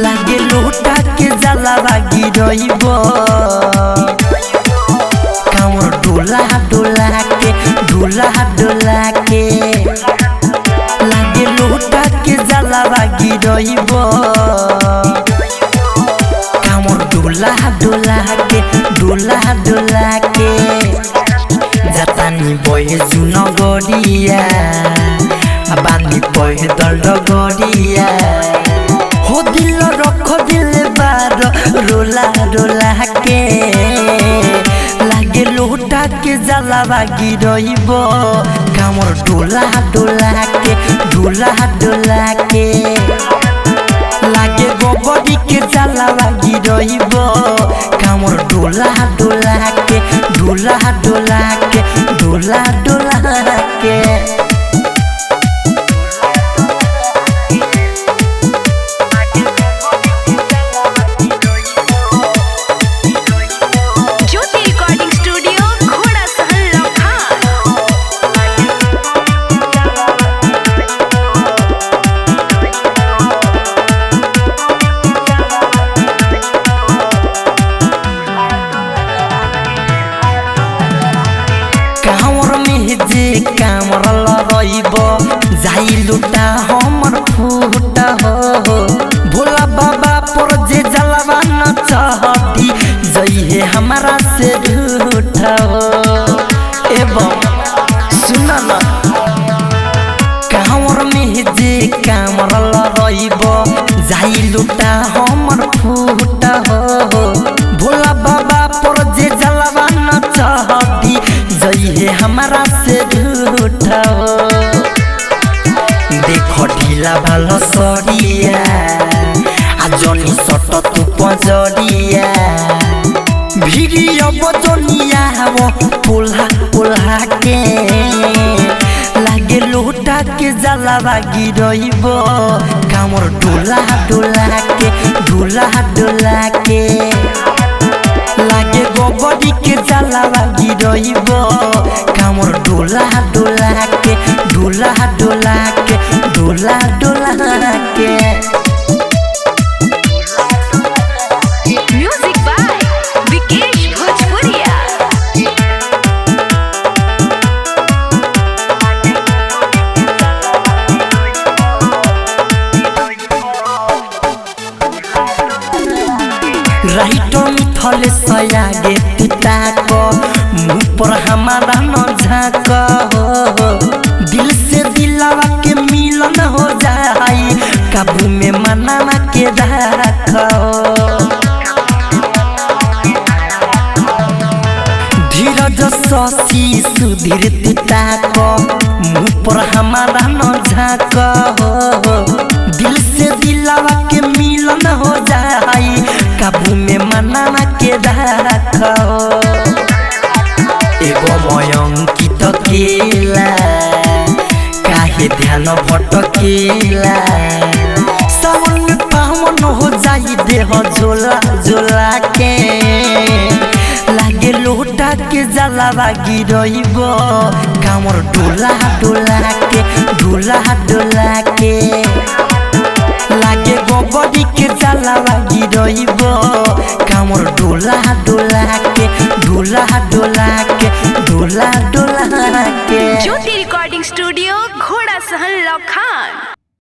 लागे लोटा के जलावा गिरइब कामर डोला डोला के लागे लोटा के जलावा गिरइब कामर डोला के जातानी बहे जुन गरिया बानी बहे दल गरिया हो दिल रख दिल बार रोला के लागे लोटा के जलावा गिरइब कामर डोला के लागे गोबरी के जलावा गिरइब कामर डोला के ज्योति रिकॉर्डिंग स्टूडियो घोड़ा सहन लखा। कामर में जे कामर लरइब जाई लुटा हमर फूट हो भोला बाबा पर जे जलवा न चाहती जइहे हमारा से झूठ हो एवं सुन न कामर में जे कामर लरइब जाई लुटा हमर फूट हो भोला बाबा पर जे जलवा न चाहती जइहे हमारा से झूठ हो देखो ढीला भालो सरिया आ जनी सट तू पंजरिया भिड़िया बजनिया वो पोल्हा के लागे लोटा के जलावा गिरइब कामर डोला के लागे गोबरी के जलावा गिरइब कामर डोला के म्यूजिक बाय विकेश भोजपुरिया। राइटो मिथल सयागे पिता को मुँह पर हमारा न झाँक हो दिल से दिलावा के मिलन हो जाई काबू में मनावा के राख धीरज शशि सुधीर पिता को मुँह पर हमारा न झाँक हो दिल से दिलावा के मिलन हो जाई काबू में मनावा के राख एगो मयंकित केला काहे ध्यान भटकेला सावन में पावन हो जाई देह झोला के लागे लोटा के जलावा गिरइब कामर डोला के लागे गोबरी के जलावा गिरइब कामर डोला के ज्योति